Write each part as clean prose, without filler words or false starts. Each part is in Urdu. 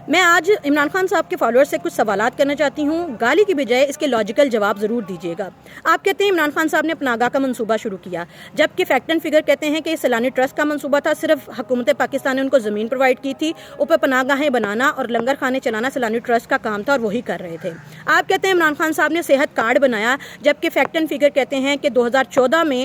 میں آج عمران خان صاحب کے فالوور سے کچھ سوالات کرنا چاہتی ہوں، گالی کی بجائے اس کے لاجیکل جواب ضرور دیجیے گا۔ آپ کہتے ہیں عمران خان صاحب نے پناہگاہ کا منصوبہ شروع کیا، جبکہ فیکٹ اینڈ فگر کہتے ہیں کہ یہ سیلانی ٹرسٹ کا منصوبہ تھا، صرف حکومت پاکستان نے ان کو زمین پرووائڈ کی تھی، اوپر پناہگاہیں بنانا اور لنگر خانے چلانا سیلانی ٹرسٹ کا کام تھا اور وہی کر رہے تھے۔ آپ کہتے ہیں عمران خان صاحب نے صحت کارڈ بنایا، جبکہ فیکٹ اینڈ فگر کہتے ہیں کہ 2014 میں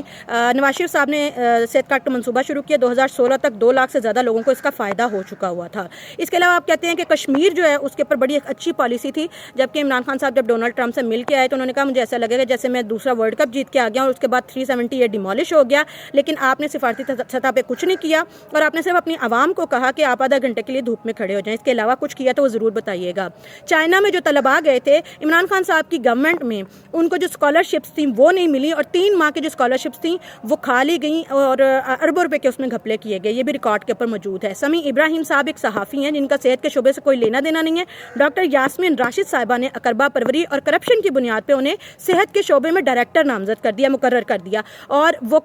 نواز شریف صاحب نے صحت کارڈ کا منصوبہ شروع کیا، 2016 تک 2 لاکھ سے زیادہ لوگوں کو اس کا فائدہ ہو چکا ہوا تھا۔ اس کے علاوہ آپ کہتے ہیں کہ کشمیر جو ہے اس کے اوپر بڑی ایک اچھی پالیسی تھی، جبکہ عمران خان صاحب جب ڈونلڈ ٹرمپ سے مل کے آئے تو انہوں نے کہا مجھے ایسا لگے گا جیسے میں دوسرا ورلڈ کپ جیت کے آ گیا اور اس کے بعد 378 ڈیمولش ہو گیا، لیکن آپ نے سفارتی سطح پہ کچھ نہیں کیا اور آپ نے صرف اپنی عوام کو کہا کہ آپ آدھا گھنٹے کے لیے دھوپ میں کھڑے ہو جائیں، اس کے علاوہ کچھ کیا تو وہ ضرور بتائیے گا۔ چائنا میں جو طلباء گئے تھے عمران خان صاحب کی گورنمنٹ میں، ان کو جو اسکالرشپس تھیں وہ نہیں ملی اور 3 ماہ کی جو اسکالرشپس تھیں وہ کھا لی گئیں اور اربوں روپے کے اس میں گھپلے کیے گئے، یہ بھی ریکارڈ کے اوپر موجود ہے۔ سمیع ابراہیم صاحب ایک صحافی ہیں جن کا صحت کے شعبے سے کوئی لینا دینا نہیں ہے۔ ڈاکٹر یاسمین راشد صاحبہ نے اقربا پروری اور کرپشن کی بنیاد پہ انہیں صحت کے شعبے میں ڈائریکٹر نامزد کر دیا، مقرر کر دیا، اور وہ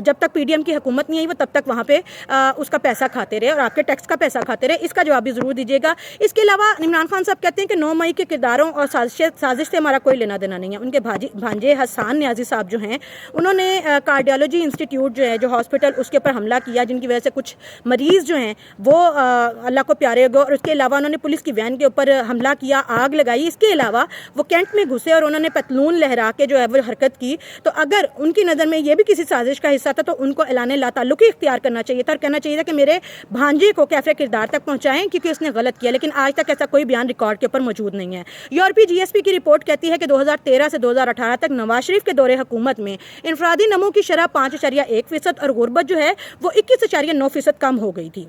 جب تک پی ڈی ایم کی حکومت نہیں آئی وہ تب تک وہاں پہ اس کا پیسہ کھاتے رہے اور آپ کے ٹیکس کا پیسہ کھاتے رہے۔ اس کا جواب بھی ضرور دیجیے گا۔ اس کے علاوہ عمران خان صاحب کہتے ہیں کہ 9 مئی کے کرداروں اور سازش سے ہمارا کوئی لینا دینا نہیں ہے۔ ان کے بھانجے حسان نیازی صاحب جو ہیں انہوں نے کارڈیالوجی انسٹیٹیوٹ جو ہے جو ہاسپٹل اس کے اوپر حملہ کیا، جن کی وجہ سے کچھ مریض جو ہیں وہ اللہ کو پیارے ہو گئے، اور اس کے علاوہ انہوں نے پولیس کی وین کے اوپر حملہ کیا، آگ لگائی۔ اس کے علاوہ وہ کینٹ میں گھسے اور انہوں نے پتلون لہرا کے جو ہے وہ حرکت کی، تو اگر ان کی نظر میں یہ بھی کسی سازش کا حصہ تھا تو ان کو اعلان لا تعلقی اختیار کرنا چاہیے تھا اور کہنا چاہیے تھا کہ میرے بھانجے کو کیفے کردار تک پہنچائیں کیونکہ اس نے غلط کیا، لیکن آج تک ایسا کوئی بیان ریکارڈ کے اوپر موجود نہیں ہے۔ یورپی جی ایس پی کی رپورٹ کہتی ہے کہ 2013 سے 2018 تک نواز شریف کے دور حکومت میں انفرادی نمو کی شرح 5.1% اور غربت جو ہے وہ 21.9% کم ہو گئی تھی،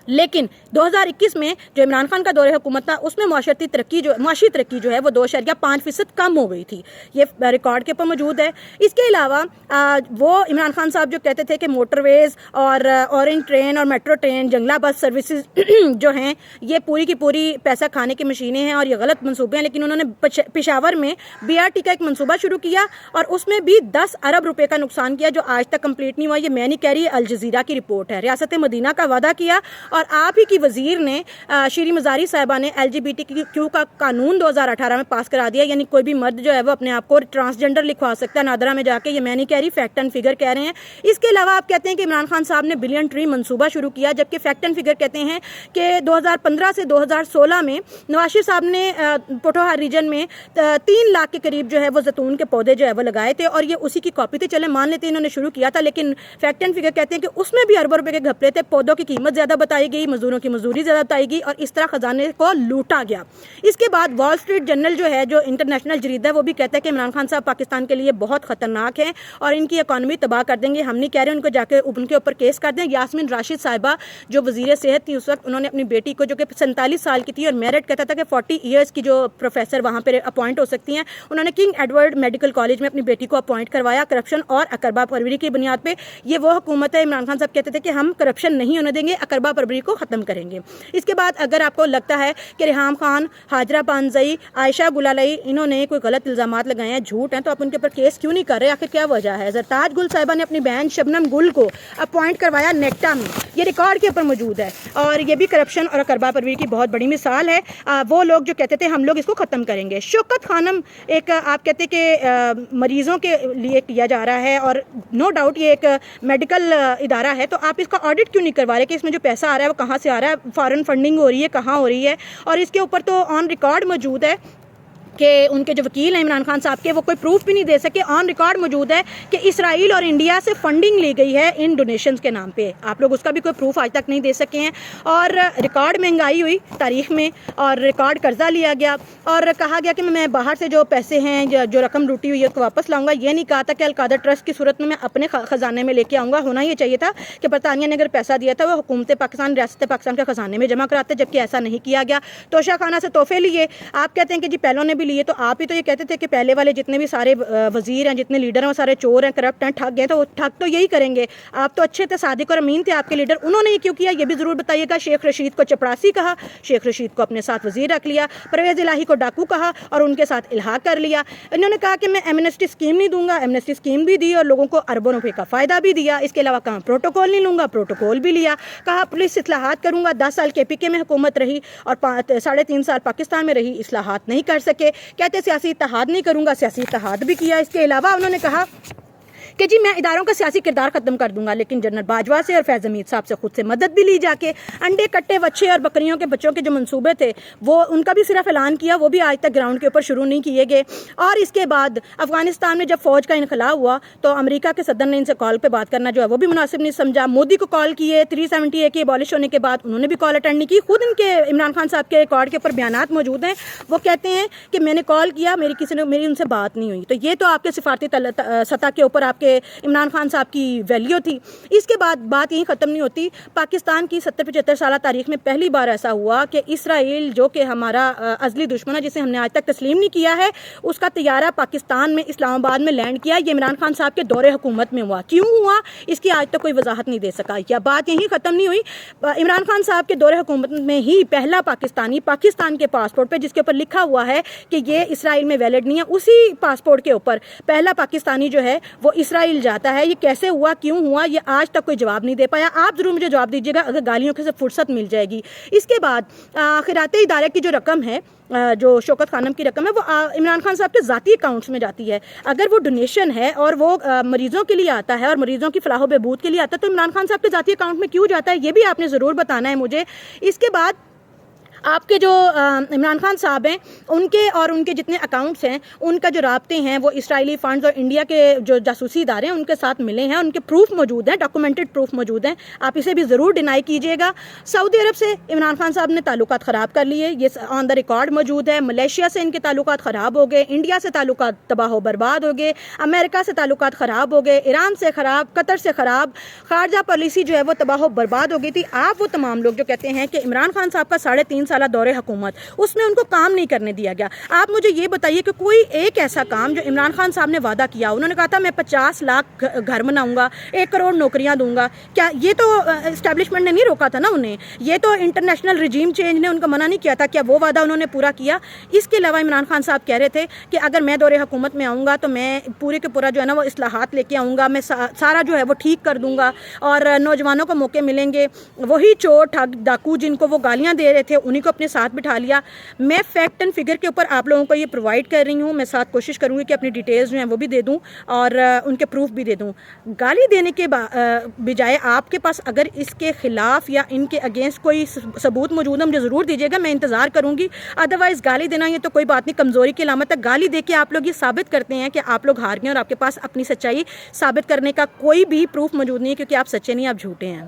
لیکن 2021 میں جو عمران خان کا دور حکومت تھا اس میں معاشی ترقی جو ہے وہ 2.5% کم ہو گئی تھی، یہ ریکارڈ کے اوپر موجود ہے۔ اس کے علاوہ وہ عمران خان صاحب جو کہتے تھے کہ موٹر ویز اور اورنج ٹرین اور میٹرو ٹرین، جنگلہ بس سروسز جو ہیں یہ پوری کی پوری پیسہ کھانے کی مشینیں ہیں اور یہ غلط منصوبے ہیں، لیکن انہوں نے پشاور میں BRT کا ایک منصوبہ شروع کیا اور اس میں بھی 10 ارب روپے کا نقصان کیا جو آج تک کمپلیٹ نہیں ہوا۔ یہ میں نہیں کہہ رہی، الجزیرہ کی رپورٹ ہے۔ ریاست مدینہ کا وعدہ کیا اور آپ ہی کی وزیر نے شیریں مزاری صاحبہ نے LGBTQ کا قانون 2018 میں پاس کرا دیا، یعنی کوئی بھی مرد جو ہے وہ اپنے آپ کو ٹرانسجنڈر لکھوا سکتا ہے نادرا میں جا کے۔ یہ میں نہیں کہہ رہی، فیکٹ اینڈ فگر کہہ رہے ہیں۔ اس کے علاوہ آپ کہتے ہیں کہ عمران خان صاحب نے بلین ٹری منصوبہ شروع کیا، جبکہ فیکٹ اینڈ فگر کہتے ہیں کہ 2015 سے 2016 میں نواز شریف صاحب نے پوٹھوہار ریجن میں 3 لاکھ کے قریب جو ہے وہ زیتون کے پودے جو ہے وہ لگائے تھے اور یہ اسی کی کاپی تھی۔ چلے مان لیتے انہوں نے شروع کیا تھا، لیکن فیکٹ اینڈ فگر کہتے ہیں کہ اس میں بھی اربوں روپے کے گھپلے تھے، پودوں کی قیمت زیادہ بتائی گئی، مزدوروں کی مزدوری زیادہ بتائی گئی اور اس طرح خزانے کو لوٹا گیا۔ اس کے بعد وال اسٹریٹ جرنل جو ہے جو انٹرنیشنل جریدہ ہے وہ بھی کہتا ہے کہ عمران خان صاحب پاکستان کے لیے بہت خطرناک ہیں اور ان کی اکانومی تباہ کر دیں گے۔ ہم نہیں کہہ رہے ان کو جا کے ان کے اوپر کیس کر دیں۔ یاسمین راشد صاحبہ جو وزیر صحت تھی اس وقت، انہوں نے اپنی بیٹی کو جو کہ 47 سال کی تھی اور میرٹ کہتا تھا کہ 40 ایئرس کی جو پروفیسر وہاں پہ اپوائنٹ ہو سکتی ہیں، انہوں نے کنگ ایڈورڈ میڈیکل کالج میں اپنی بیٹی کو اپوائنٹ کروایا کرپشن اور اقربا پروری کی بنیاد پہ۔ یہ وہ حکومت ہے، عمران خان صاحب کہتے تھے کہ ہم کرپشن نہیں ہونے دیں گے، اقربا پروری کو ختم کریں گے۔ اس کے بعد اگر آپ کو لگتا ہے کہ ریحام خان، ہاجرہ پانزئی، عائشہ گلالئی انہوں نے کوئی غلط الزامات لگائے ہیں، جھوٹ ہیں، تو آپ ان کے اوپر کیس کیوں نہیں کر رہے؟ آخر کیا وجہ ہے؟ زرتاج گل صاحبہ نے اپنی بہن شبنم گل کو اپوائنٹ کروایا نیکٹا میں، یہ ریکارڈ کے اوپر موجود ہے اور یہ بھی کرپشن اور اقربا پروری کی بہت بڑی مثال ہے۔ وہ لوگ جو کہتے تھے ہم لوگ اس کو ختم کریں گے۔ شوکت خانم ایک آپ کہتے کہ مریضوں کے لیے کیا جا رہا ہے اور نو ڈاؤٹ یہ ایک میڈیکل ادارہ ہے، تو آپ اس کا آڈٹ کیوں نہیں کروا رہے کہ اس میں جو پیسہ آ رہا ہے وہ کہاں سے آ رہا ہے، فارن فنڈنگ ہو رہی ہے، کہاں ہو رہی ہے؟ اور اس کے اوپر تو آن ریکارڈ موجود ہے کہ ان کے جو وکیل ہیں عمران خان صاحب کے، وہ کوئی پروف بھی نہیں دے سکے۔ آن ریکارڈ موجود ہے کہ اسرائیل اور انڈیا سے فنڈنگ لی گئی ہے ان ڈونیشنز کے نام پہ، آپ لوگ اس کا بھی کوئی پروف آج تک نہیں دے سکے ہیں۔ اور ریکارڈ مہنگائی ہوئی تاریخ میں اور ریکارڈ قرضہ لیا گیا اور کہا گیا کہ میں باہر سے جو پیسے ہیں جو رقم لوٹی ہوئی ہے اس کو واپس لاؤں گا۔ یہ نہیں کہا تھا کہ القادر ٹرسٹ کی صورت میں اپنے خزانے میں لے کے آؤں گا۔ ہونا یہ چاہیے تھا کہ برطانیہ نے اگر پیسہ دیا تھا وہ حکومت پاکستان، ریاست پاکستان کے خزانے میں جمع کراتے، جبکہ ایسا نہیں کیا گیا۔ توشہ خانہ سے تحفے لیے، آپ کہتے ہیں کہ جی پہلوں نے بھی بھی لیے تو آپ ہی تو یہ کہتے تھے کہ پہلے والے جتنے بھی سارے وزیر ہیں, جتنے لیڈر ہیں, وہ سارے چور ہیں, کرپٹ ہیں, ٹھگ ہیں, تو ٹھگ تو یہی کریں گے. آپ تو اچھے تھے, صادق اور امین تھے آپ کے لیڈر, انہوں نے یہ کیوں کیا یہ بھی ضرور بتائیے گا. شیخ رشید کو چپڑاسی کہا, شیخ رشید کو اپنے ساتھ وزیر رکھ لیا. پرویز الہی کو ڈاکو کہا اور ان کے ساتھ الحاق کر لیا. انہوں نے کہا کہ میں ایمنسٹی اسکیم نہیں دوں گا, ایمنسٹی اسکیم بھی دی اور لوگوں کو اربوں روپے کا فائدہ بھی دیا. اس کے علاوہ کہا پروٹوکول نہیں لوں گا, پروٹوکول بھی لیا. کہا پولیس اصلاحات کروں گا, 10 سال کے پی کے میں حکومت رہی اور 3.5 سال پاکستان میں رہی, اصلاحات نہیں کر سکے. کہتے سیاسی اتحاد نہیں کروں گا, سیاسی اتحاد بھی کیا. اس کے علاوہ انہوں نے کہا کہ جی میں اداروں کا سیاسی کردار ختم کر دوں گا, لیکن جنرل باجوہ سے اور فیض حمید صاحب سے خود سے مدد بھی لی جا کے. انڈے کٹے وچھے اور بکریوں کے بچوں کے جو منصوبے تھے وہ ان کا بھی صرف اعلان کیا, وہ بھی آج تک گراؤنڈ کے اوپر شروع نہیں کیے گئے. اور اس کے بعد افغانستان میں جب فوج کا انخلا ہوا تو امریکہ کے صدر نے ان سے کال پہ بات کرنا جو ہے وہ بھی مناسب نہیں سمجھا. مودی کو کال کیے 370 کی ابالش ہونے کے بعد, انہوں نے بھی کال اٹینڈ نہیں کی. خود ان کے عمران خان صاحب کے ریکارڈ کے اوپر بیانات موجود ہیں, وہ کہتے ہیں کہ میں نے کال کیا, میری ان سے بات نہیں ہوئی. تو یہ تو آپ کے سفارتی سطح کے اوپر آپ کے عمران خان صاحب کی ویلیو تھی. اس کے بعد بات یہیں ختم نہیں ہوتی. پاکستان کی 70-75 سالہ تاریخ میں پہلی بار ایسا ہوا کہ اسرائیل جو کہ ہمارا ازلی دشمن ہے, جسے ہم نے آج تک تسلیم نہیں کیا ہے, اس کا طیارہ پاکستان میں اسلام آباد میں لینڈ کیا. یہ عمران خان صاحب کے دور حکومت میں ہوا. کیوں ہوا اس کی آج تک کوئی وضاحت نہیں دے سکا. یا بات یہیں ختم نہیں ہوئی. عمران خان صاحب کے دور حکومت میں ہی پہلا پاکستانی پاکستان کے پاسپورٹ پہ جس کے اوپر لکھا ہوا ہے کہ یہ اسرائیل میں ویلڈ نہیں ہے, اسی پاسپورٹ کے اوپر پہلا پاکستانی جو ہے وہ اسرائیل جاتا ہے. یہ کیسے ہوا, کیوں ہوا, یہ آج تک کوئی جواب نہیں دے پایا. آپ ضرور مجھے جواب دیجیے گا اگر گالیوں کے سے فرصت مل جائے گی. اس کے بعد خیراتی ادارے کی جو رقم ہے, جو شوکت خانم کی رقم ہے, وہ عمران خان صاحب کے ذاتی اکاؤنٹس میں جاتی ہے. اگر وہ ڈونیشن ہے اور وہ مریضوں کے لیے آتا ہے اور مریضوں کی فلاح و بہبود کے لیے آتا ہے, تو عمران خان صاحب کے ذاتی اکاؤنٹ میں کیوں جاتا ہے, یہ بھی آپ نے ضرور بتانا ہے مجھے. اس کے بعد آپ کے جو عمران خان صاحب ہیں ان کے اور ان کے جتنے اکاؤنٹس ہیں ان کا جو رابطے ہیں وہ اسرائیلی فنڈز اور انڈیا کے جو جاسوسی ادارے ہیں ان کے ساتھ ملے ہیں. ان کے پروف موجود ہیں, ڈاکومنٹڈ پروف موجود ہیں. آپ اسے بھی ضرور ڈینائی کیجیے گا. سعودی عرب سے عمران خان صاحب نے تعلقات خراب کر لیے, یہ آن دا ریکارڈ موجود ہے. ملیشیا سے ان کے تعلقات خراب ہو گئے, انڈیا سے تعلقات تباہ و برباد ہو گئے, امریکہ سے تعلقات خراب ہو گئے, ایران سے خراب, قطر سے خراب, خارجہ پالیسی جو ہے وہ تباہ و برباد ہو گئی تھی. آپ وہ تمام لوگ جو کہتے ہیں کہ عمران خان صاحب کا 3.5 سالہ دور حکومت اس میں ان کو کام نہیں کرنے دیا گیا, آپ مجھے یہ بتائیے کہ کوئی ایک ایسا کام جو عمران خان صاحب نے وعدہ کیا, انہوں نے کہا تھا میں 50 لاکھ گھر بناؤں گا, 1 کروڑ نوکریاں دوں گا, کیا یہ تو اسٹیبلشمنٹ نے نہیں روکا تھا نا انہیں, یہ تو انٹرنیشنل رجیم چینج نے ان کو منع نہیں کیا تھا, کیا وہ وعدہ انہوں نے پورا کیا؟ اس کے علاوہ عمران خان صاحب کہہ رہے تھے کہ اگر میں دور حکومت میں آؤں گا تو میں پورے کے پورا جو ہے نا وہ اصلاحات لے کے آؤں گا, میں سارا جو ہے وہ ٹھیک کر دوں گا اور نوجوانوں کو موقع ملیں گے. وہی چور ٹھگ ڈاکو جن کو وہ گالیاں دے رہے تھے انہیں کو اپنے ساتھ بٹھا لیا. میں فیکٹ اینڈ فگر کے اوپر آپ لوگوں کو یہ پرووائڈ کر رہی ہوں. میں ساتھ کوشش کروں گی کہ اپنی ڈیٹیلز جو ہیں وہ بھی دے دوں اور ان کے پروف بھی دے دوں. گالی دینے کے بجائے آپ کے پاس اگر اس کے خلاف یا ان کے اگینسٹ کوئی ثبوت موجود ہے مجھے ضرور دیجیے گا, میں انتظار کروں گی. ادروائز گالی دینا یہ تو کوئی بات نہیں, کمزوری کی علامت ہے. گالی دے کے آپ لوگ یہ ثابت کرتے ہیں کہ آپ لوگ ہار گئے اور آپ کے پاس اپنی سچائی ثابت کرنے کا کوئی بھی پروف موجود نہیں ہے, کیونکہ آپ سچے نہیں, آپ جھوٹے ہیں.